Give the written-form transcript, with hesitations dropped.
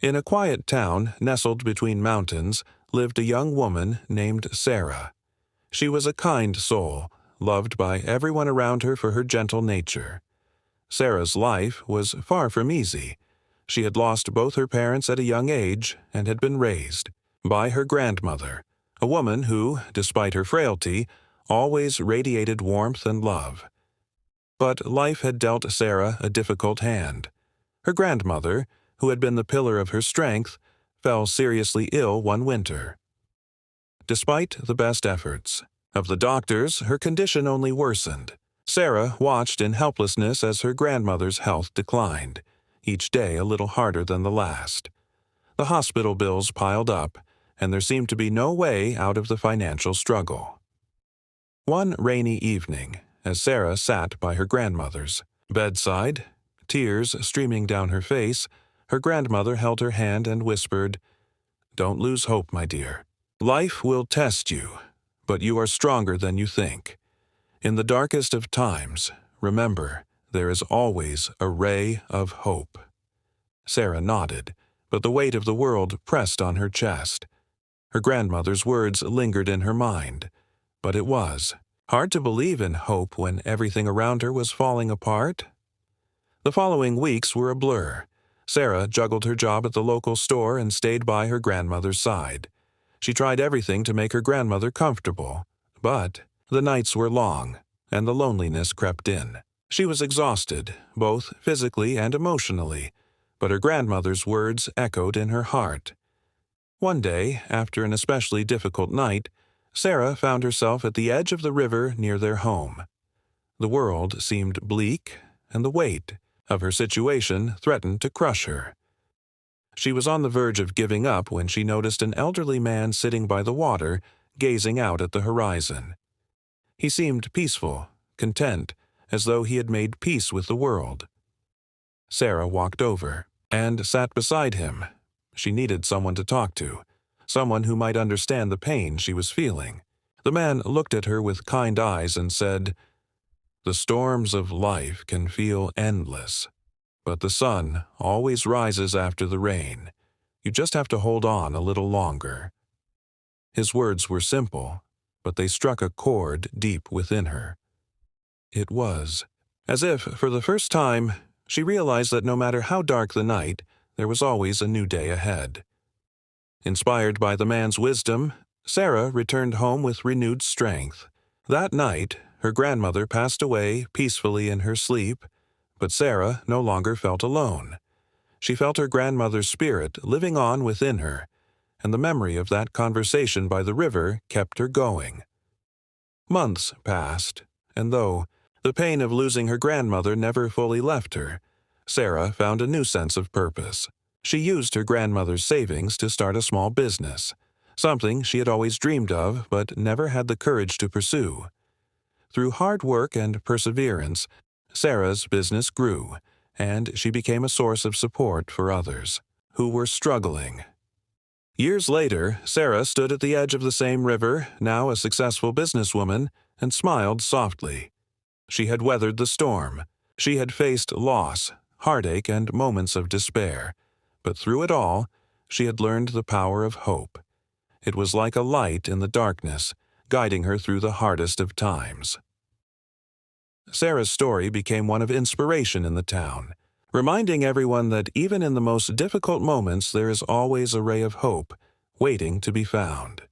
In a quiet town nestled between mountains lived a young woman named Sarah. She was a kind soul, loved by everyone around her for her gentle nature. Sarah's life was far from easy. She had lost both her parents at a young age and had been raised by her grandmother, a woman who, despite her frailty, always radiated warmth and love. But life had dealt Sarah a difficult hand. Her grandmother, who had been the pillar of her strength, fell seriously ill one winter. Despite the best efforts of the doctors, her condition only worsened. Sarah watched in helplessness as her grandmother's health declined, each day a little harder than the last. The hospital bills piled up, and there seemed to be no way out of the financial struggle. One rainy evening, as Sarah sat by her grandmother's bedside, tears streaming down her face, her grandmother held her hand and whispered, "Don't lose hope, my dear. Life will test you, but you are stronger than you think. In the darkest of times, remember, there is always a ray of hope." Sarah nodded, but the weight of the world pressed on her chest. Her grandmother's words lingered in her mind, but it was hard to believe in hope when everything around her was falling apart. The following weeks were a blur. Sarah juggled her job at the local store and stayed by her grandmother's side. She tried everything to make her grandmother comfortable, but the nights were long, and the loneliness crept in. She was exhausted, both physically and emotionally, but her grandmother's words echoed in her heart. One day, after an especially difficult night, Sarah found herself at the edge of the river near their home. The world seemed bleak, and the weight of her situation threatened to crush her. She was on the verge of giving up when she noticed an elderly man sitting by the water, gazing out at the horizon. He seemed peaceful, content, as though he had made peace with the world. Sarah walked over and sat beside him. She needed someone to talk to, someone who might understand the pain she was feeling. The man looked at her with kind eyes and said, "The storms of life can feel endless, but the sun always rises after the rain. You just have to hold on a little longer." His words were simple, but they struck a chord deep within her. It was as if, for the first time, she realized that no matter how dark the night, there was always a new day ahead. Inspired by the man's wisdom, Sarah returned home with renewed strength. That night, her grandmother passed away peacefully in her sleep, but Sarah no longer felt alone. She felt her grandmother's spirit living on within her, and the memory of that conversation by the river kept her going. Months passed, and though the pain of losing her grandmother never fully left her, Sarah found a new sense of purpose. She used her grandmother's savings to start a small business, something she had always dreamed of but never had the courage to pursue. Through hard work and perseverance, Sarah's business grew, and she became a source of support for others who were struggling. Years later, Sarah stood at the edge of the same river, now a successful businesswoman, and smiled softly. She had weathered the storm. She had faced loss, heartache, and moments of despair. But through it all, she had learned the power of hope. It was like a light in the darkness, guiding her through the hardest of times. Sarah's story became one of inspiration in the town, reminding everyone that even in the most difficult moments there is always a ray of hope waiting to be found.